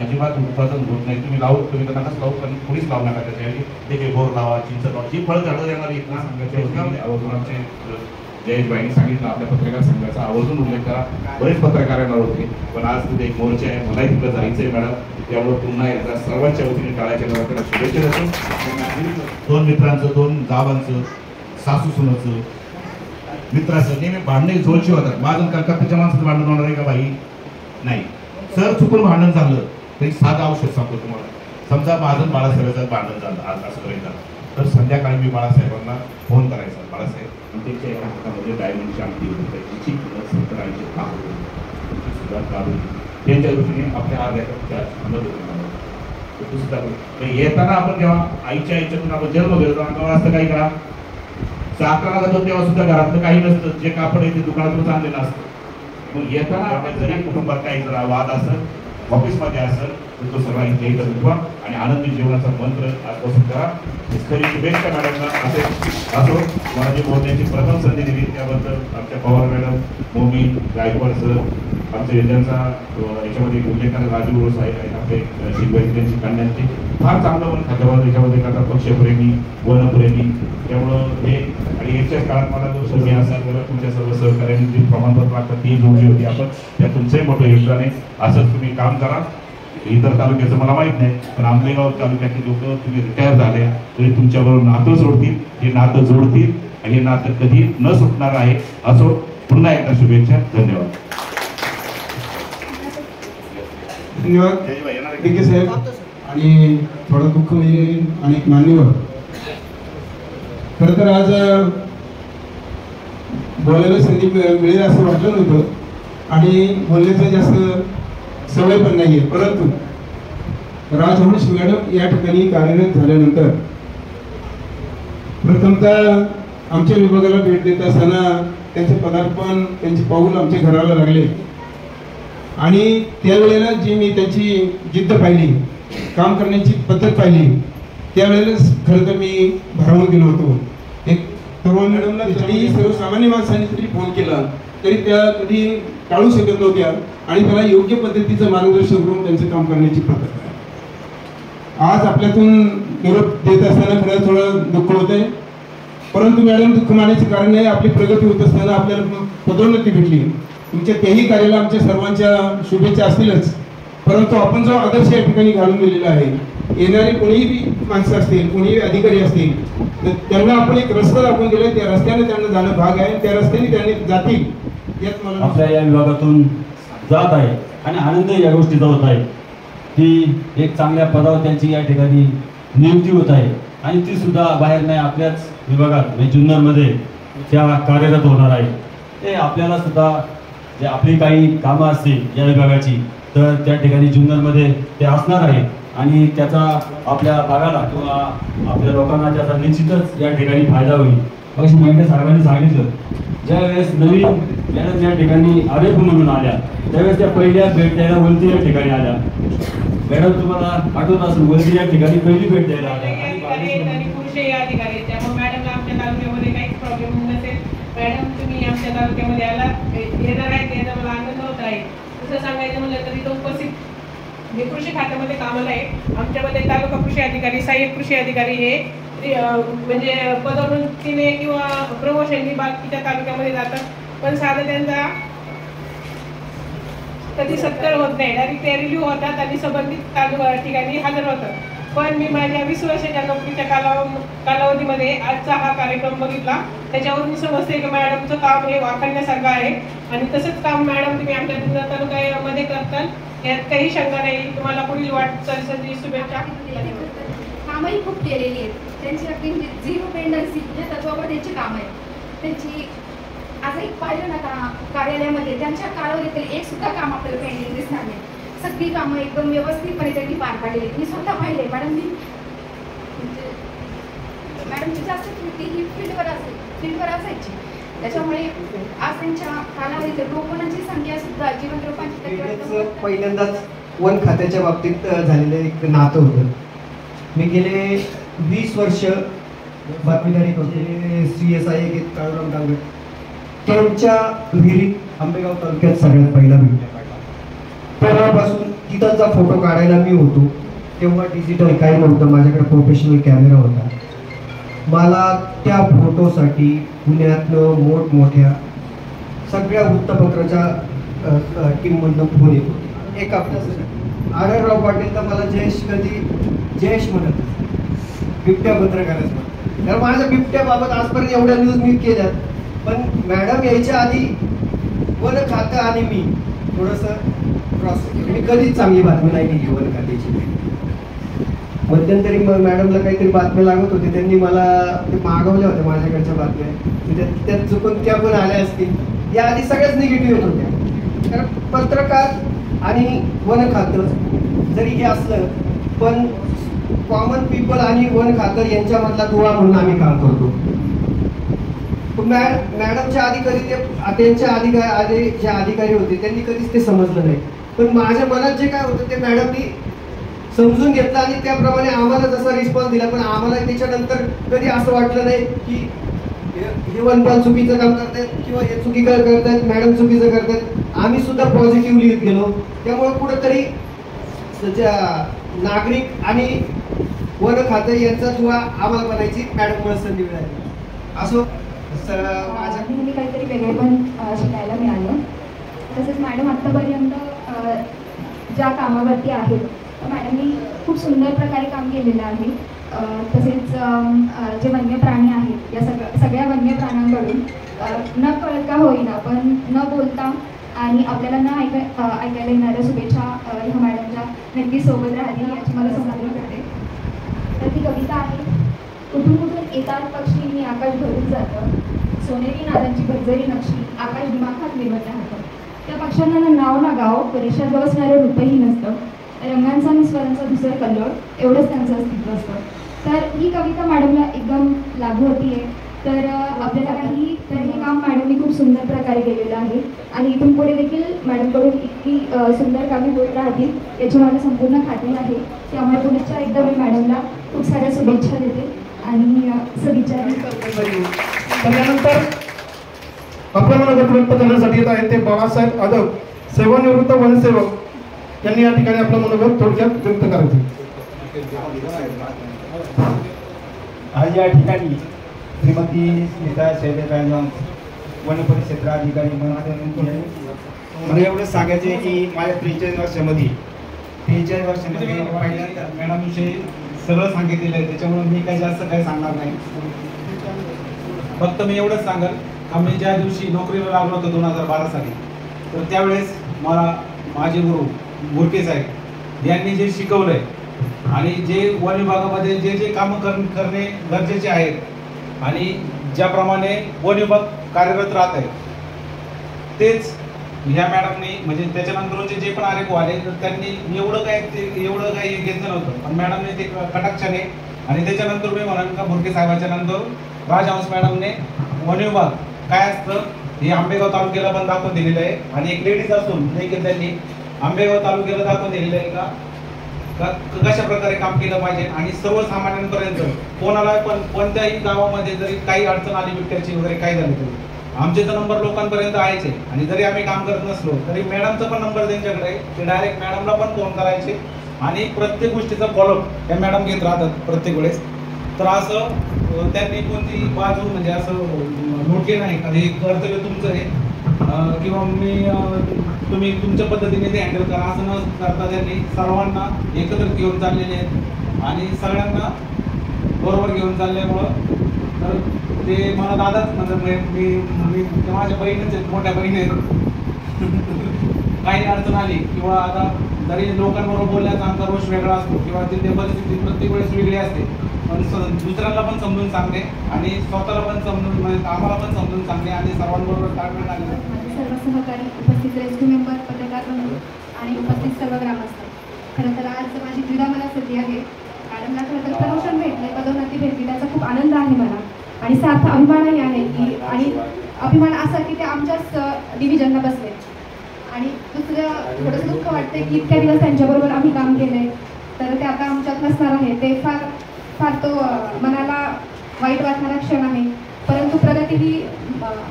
अजिबात उत्पादन होत नाही. तुम्ही तर नकाच लावू, पण कोणीच लावू नका. त्याच्याऐवजी ते काही बोर लावा, चिंच लावा, जी फळ झाडं येणार आहेत ना सांगायचे आवर्जून आमचे जयेशबाईंनी सांगितलं आपल्या पत्रकार संघाचा आवर्जून उल्लेख करा. बरेच पत्रकार येणार होते, पण आज तिथे एक मोर्चा आहे, मलाही तिथं जायचं आहे मॅडम. त्यामुळे पुन्हा एकदा सर्वांच्या वतीने टाळायच्या त्याला शुभेच्छा देतो. दोन मित्रांचं, दोन गावांचं, सासू सुनाचं, मित्राचं नेहमी भांडणे जोरची होतात. माझं त्याच्या माणसाचं भांडण होणार आहे का बाई? नाही. सर चुकून भांडण झालं तरी साधं औषध सांगतो तुम्हाला. समजा माझं बाळासाहेबांचं भांडण झालं आज असं करायचं, तर संध्याकाळी मी बाळासाहेबांना फोन करायचा. बाळासाहेब त्यांच्या एका हातामध्ये डायमंडची आमटी होती, त्याची किंमत 70-80 लाख होती सुद्धा काढून त्यांच्या दृष्टीने आपल्या येताना आपण जेव्हा आईच्या याच्यातून आपण जन्म घेतो अंगावर असतं काही करा साखराला जातो तेव्हा सुद्धा घरातलं काही नसतं, जे कापड आहे ते दुकानातून आणलेलं असतं. मग येताना आपण जरी कुटुंबात काही जरा वाद असेल, ऑफिसमध्ये असेल, तर तो सगळा इथे एकत्र ठेवा आणि आनंदी जीवनाचा मंत्र आजपासून करा. तरी शुभेच्छा मॅडमला. असो मला जी बोलण्याची प्रथम संधी दिली त्याबद्दल आमच्या पवार मॅडम, मोमी गायकवाड सर, आमच्या योजनांचा याच्यामध्ये उल्लेख राजू गुरु साहेब आहेत, आपले शिकवायचे त्यांची कन्यांचे फार चांगलं मन खात्यावर याच्यामध्ये करता, पक्षप्रेमी, वनप्रेमी. त्यामुळं हे आणि याच्याच काळात मला जो मी असाल तर तुमच्या सर्व सहकार्याने जे प्रमाणपत्र लागतात ती जोडली होती आपण, त्या तुमचंही मोठं योगदान आहे. असंच तुम्ही काम करा. इतर तालुक्याचं मला माहित नाही, पण आंबेगाव तालुक्यातील लोक तुम्ही रिटायर झाले तरी तुमच्याबरोबर नातं जोडतील, हे नातं जोडतील आणि हे नातं कधी न सुटणार आहे. असो, पुन्हा एकदा शुभेच्छा. धन्यवाद. धन्यवाद डीके साहेब. आणि थोडं दुःख म्हणजे अनेक मान्यवर खरं तर आज बोलायला संधी मिळेल असं वाटलं नव्हतं आणि बोलण्याचं जास्त सवय पण नाहीये. परंतु राजहंस मॅडम या ठिकाणी कार्यरत झाल्यानंतर प्रथमतः आमच्या विभागाला भेट देत असताना त्यांचे पदार्पण, त्यांचे पाऊल आमच्या घराला लागले आणि त्यावेळेला जी मी त्यांची जिद्द पाहिली, काम करण्याची पद्धत पाहिली, त्यावेळेलाच खरं तर मी भारावून गेलो होतो. एक तरुण मॅडमला जरी सर्वसामान्य माणसाने जरी फोन केला तरी त्या कधी टाळू शकत नव्हत्या आणि त्याला योग्य पद्धतीचं मार्गदर्शन करून त्यांचं काम करण्याची पद्धत आहे. आज आपल्यातून निरोप देत असताना खरं थोडं दुःख होतंय, परंतु मॅडम दुःख मानायचे कारण नाही. आपली प्रगती होत असताना आपल्याला पदोन्नती भेटली. तुमच्या त्याही कार्याला आमच्या सर्वांच्या शुभेच्छा असतीलच, परंतु आपण जो आदर्श या ठिकाणी घालून दिलेला आहे, येणारी कोणीही माणसं असतील, कोणीही अधिकारी असतील, तर त्यांना आपण एक रस्ता दाखवून दिला, त्या रस्त्याने त्यांना जाणं भाग आहे, त्या रस्त्याने त्यांनी जातील यात मला आपल्या या विभागातून जात आहे आणि आनंद या गोष्टीचा होत आहे की एक चांगल्या पदावर त्यांची या ठिकाणी नियुक्ती होत आहे आणि ती सुद्धा बाहेर नाही, आपल्याच विभागात म्हणजे जुन्नरमध्ये त्या कार्यरत होणार आहे. ते आपल्याला सुद्धा जे आपली काही कामं असतील या विभागाची तर त्या ठिकाणी जुन्नरमध्ये ते असणार आहे आणि त्याचा आपल्या भागाला किंवा आपल्या लोकांना त्याचा निश्चितच या ठिकाणी फायदा होईल. अशी मेंढे साहेबांनी सांगितलं, ज्यावेळेस नवीन मॅडम या ठिकाणी आरेफ म्हणून आल्या त्यावेळेस त्या पहिल्या भेट द्यायला वलती या ठिकाणी आल्या. मॅडम तुम्हाला आठवत असेल, वलती या ठिकाणी पहिली भेट द्यायला आल्या आणि पुरुषही अधिकारी, त्यामुळे मॅडमला आमच्या तालुक्यामध्ये काहीच प्रॉब्लेम नसेल. मॅडम तुम्ही आमच्या तालुक्यामध्ये आला येणार आहेत याचा मला आनंद होत आहे. तसं सांगायचं म्हणलं तरी तो उपस्थित जे कृषी खात्यामध्ये कामाला आहे, आमच्यामध्ये तालुका कृषी अधिकारी, सहाय्यक कृषी अधिकारी हे म्हणजे पदोन्नतीने किंवा प्रमोशननी बाकीच्या तालुक्यामध्ये जातात, पण साधं त्यांचा कधी सत्कार होत नाही. डायरेक्ट ते रिव्ह्यू होतात आणि संबंधित तालुका ठिकाणी हजर होतात. पण मी माझ्या 20 वर्षाच्या नोकरीच्या कालावधीमध्ये आजचा हा कार्यक्रम बघितला, त्याच्यावरून समजते की मॅडमचं काम हे वाखाणण्यासारखं आहे आणि तसंच काम मॅडम तुम्ही आमच्या जुन्नर तालुक्यामध्ये करताल यात काही शंका नाही. तुम्हाला पुढील वाटचालीसाठी शुभेच्छा. कामही खूप केलेली आहेत त्यांची, अगदी झिरो पेंडन्सी या तत्वावर त्यांची काम आहे. त्यांची आज एक पाहिलं ना का कार्यालयामध्ये त्यांच्या कालावधीतील एक सुद्धा काम आपल्याला पेंडिंग दिसणार नाही. सगळी कामं एकदम व्यवस्थितपणे त्यांनी पार पाडलेली. मी स्वतः पाहिले मॅडमनी मॅडमची जास्त ही फील्डवर असायची, त्याच्यामुळे आज त्यांच्या कालावधीतील रोपणाची संख्या सुद्धा जिवंत रोपांची पहिल्यांदाच वन खात्याच्या बाबतीत झालेलं एक नातं होतं. मी गेले 20 वर्ष बातमीदारी करते. CSI काळूराम डांगर त्यांच्या विहिरीत आंबेगाव तालुक्यात सगळ्यात पहिला भेटल्या तेव्हापासून ती तिथंचा फोटो काढायला मी होतो. तेव्हा डिजिटल काही नव्हतं, माझ्याकडे प्रोफेशनल कॅमेरा होता. मला त्या फोटोसाठी पुण्यातनं मोठमोठ्या सगळ्या वृत्तपत्राच्या टीममधनं फोन येतो. एक आपल्या आढळराव पाटील तर मला जयेश म्हणत बिबट्या पत्रकारच म्हणत. तर माझ्या बिबट्याबाबत आजपर्यंत एवढ्या न्यूज मी केल्यात, पण मॅडम यायच्या आधी वन खातं आणि मी थोडंसं क्रॉस केलं. मी कधीच चांगली बातमी नाही केली वन खात्याची. मध्यंतरी मॅडमला काहीतरी बातम्या लागत होते, त्यांनी मला ते मागवल्या होत्या माझ्याकडच्या बातम्या, त्यात चुकून त्या पण आल्या असतील. या आधी सगळ्याच निगेटिव्ह येत होत्या. कारण पत्रकार आणि वन खातं जरी हे असलं, पण कॉमन पीपल आणि वन खातं यांच्यामधला दुवा म्हणून आम्ही काम करतो. मॅडमच्या आधी कधी त्यांच्या आधी जे अधिकारी होते त्यांनी कधीच ते समजलं नाही, पण माझ्या मनात जे काय होतं ते मॅडमनी समजून घेतलं आणि त्याप्रमाणे आम्हाला जसा रिस्पॉन्स दिला. पण आम्हाला त्याच्यानंतर कधी असं वाटलं नाही की हे वनपाल चुकीचं काम करतायत किंवा हे चुकीचं करतायत, मॅडम चुकीचं करतायत. आम्ही सुद्धा पॉझिटिव्हली गेलो. त्यामुळे कुठंतरी नागरिक आणि वन खातं यांचा दुवा आम्हाला बनायची मॅडममुळे संधी मिळाली. असो माझ्या नेहमी काहीतरी वेगळे पण शिकायला मिळालं. तसेच मॅडम आत्तापर्यंत ज्या कामावरती आहेत मॅडमनी खूप सुंदर प्रकारे काम केलेलं आहे. तसेच जे वन्य प्राणी आहेत या सगळ्या वन्य प्राण्यांकडून न कळत का होईना पण न बोलता आणि आपल्याला न ऐकायला येणाऱ्या शुभेच्छा ह्या मॅडमच्या नक्की सोबत राहतील याची मला समाधान करते. तर ती कविता आहे. कुठून कुठून येतात पक्षी मी आकाश भरून जातं, सोनेरी नादांची भरजरी नक्षी आकाश दिमाखात निर्वत राहतं. त्या पक्ष्यांना ना नाव ना गाव रेषात गवसणारं रूपही नसतं, रंगांचा आणि स्वरांचा दुसरं कल्लोळ एवढंच त्यांचं अस्तित्व असतं. तर ही कविता मॅडमला एकदम लागू होतीये. तर आपल्याला हे काम मॅडमनी खूप सुंदर प्रकारे केलेलं आहे आणि इथून पुढे देखील मॅडमकडून इतकी सुंदर कामे होत राहतील याची मला संपूर्ण खात्री आहे. त्यामुळे पुण्याच्या एकदा मी मॅडमला खूप साऱ्या शुभेच्छा देते आणि सदिच्छा. त्यानंतर आपल्या मनोगत व्यक्त करण्यासाठी येत आहेत ते बाळासाहेब यादव, सेवानिवृत्त वनसेवक यांनी या ठिकाणी आपलं मनोगत थोडक्यात व्यक्त करायचे. आज या ठिकाणी श्रीमती स्मिता शैलेश वन परिक्षेत्राधिकारी मला एवढं सांगायचं आहे की माझ्या 43 वर्षामध्ये पहिल्यांदा मॅडमविषयी सगळं सांगितलेलं आहे, त्याच्यामुळे मी काही जास्त काही सांगणार नाही. फक्त मी एवढंच सांगेल का मी ज्या दिवशी नोकरीला लागलो होतो 2012 साली, तर त्यावेळेस मला माझे गुरु गोरके साहेब यांनी जे शिकवलंय आणि जे वन विभागामध्ये जे जे कामं करणे गरजेचे आहेत आणि ज्याप्रमाणे वन विभाग कार्यरत राहत आहे तेच ह्या मॅडमनी म्हणजे त्याच्यानंतर जे पण आले तर त्यांनी एवढं काही घेतलं नव्हतं, पण मॅडमने ते कटाक्षाने आणि त्याच्यानंतर मी म्हणाल का भुरके साहेबाच्या नंतर राजहंस मॅडमने वन विभाग काय असतं हे आंबेगाव तालुक्याला पण दाखवून दिलेलं आहे आणि एक लेडीज असून देखील त्यांनी आंबेगाव तालुक्याला दाखवून दिलेलं आहे का कशा प्रकारे काम केलं पाहिजे आणि सर्वसामान्यांपर्यंत कोणाला पण कोणत्याही गावामध्ये जरी काही अडचण आली बिबट्याची वगैरे काय झाली तरी आमचे तर नंबर लोकांपर्यंत यायचे आणि जरी आम्ही काम करत नसलो तरी मॅडमचा पण नंबर त्यांच्याकडे आहे, ते डायरेक्ट मॅडमला पण फोन करायचे आणि प्रत्येक गोष्टीचा फॉलोअप त्या मॅडम घेत राहतात प्रत्येक वेळेस. तर असं त्यांनी कोणती बाजू म्हणजे असं नोट केलं नाही का हे कर्तव्य तुमचं आहे किंवा तुम्ही तुमच्या पद्धतीने ते हँडल करा असं न करता त्यांनी सर्वांना एकत्र घेऊन चाललेले आहेत आणि सगळ्यांना बरोबर घेऊन चालल्यामुळं तर ते मला दादाच म्हणजे मी माझ्या बहिणीच आहेत, मोठ्या बहिणी आहेत. काही अडचण आली किंवा आता जरी लोकांबरोबर बोलण्याचा आमचा रोष वेगळा असतो किंवा तिथे परिस्थिती प्रत्येक वेळेस वेगळी असते, पण दुसऱ्याला पण समजून सांगणे आणि स्वतःला पण समजून म्हणजे आम्हाला पण समजून सांगणे आणि सर्वांबरोबर ताळमेळ आणणे. सर्व सहकारी उपस्थित रेस्क्यू मेंबर पत्रकार बंधू आणि उपस्थित सर्व ग्रामस्थ, खरं तर आज माझी द्विधा मनस्थिती आहे. मॅडमला खरं तर प्रमोशन भेटले, पदोन्नती भेटली, त्याचा खूप आनंद आहे मला आणि सार्थ अभिमानही आहे की आणि अभिमान असा की ते आमच्याच डिव्हिजनला बसले आणि दुसरं थोडंसं दुःख वाटते की इतक्या दिवस त्यांच्याबरोबर आम्ही काम केलंय तर ते आता आमच्यात नसणार आहे. ते फार तो मनाला वाईट वाटणारा क्षण आहे, परंतु प्रगती ही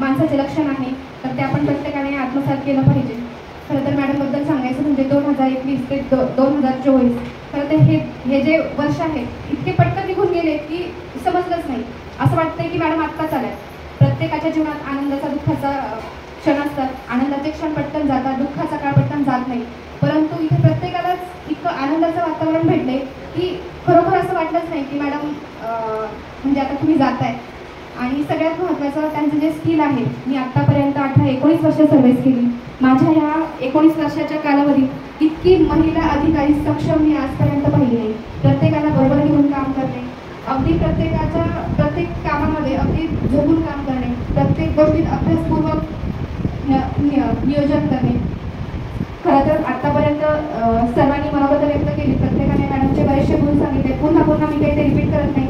माणसाचे लक्षण आहे तर ते आपण प्रत्येकाने आत्मसात केलं पाहिजे. खरं तर मॅडमबद्दल सांगायचं म्हणजे 2021 ते 2024 खरं तर हे जे वर्ष आहे इतके पटकन निघून गेले की समजलंच नाही. असं वाटतंय की मॅडम आत्ताच आल्या. प्रत्येकाच्या जीवनात आनंदाचा दुःखाचा क्षण असतात. आनंदाचे क्षण पटकन जातात, दुःखाचा काळ पटकन जात नाही. परंतु इथे प्रत्येकालाच इतकं आनंदाचं वातावरण भेटले की खरोखर असं वाटलंच नाही की मॅडम म्हणजे आता तुम्ही जाताय. आणि सगळ्यात महत्त्वाचं त्यांचं जे स्किल आहे, मी आत्तापर्यंत 18-19 वर्ष सर्व्हिस केली. माझ्या ह्या 19 वर्षाच्या कालावधीत इतकी महिला अधिकारी सक्षम मी आजपर्यंत पाहिली नाही. प्रत्येकाला बरोबर घेऊन काम करणे, अगदी प्रत्येक कामामध्ये अगदी झोपून काम करणे, प्रत्येक गोष्टीत अभ्यासपूर्वक नियोजन करणे. खरं तर आत्तापर्यंत सर्वांनी मनोगत व्यक्त केली. प्रत्येकाने मॅडमचे बरेचसे गुण सांगितले. पुन्हा मी काही ते रिपीट करत नाही.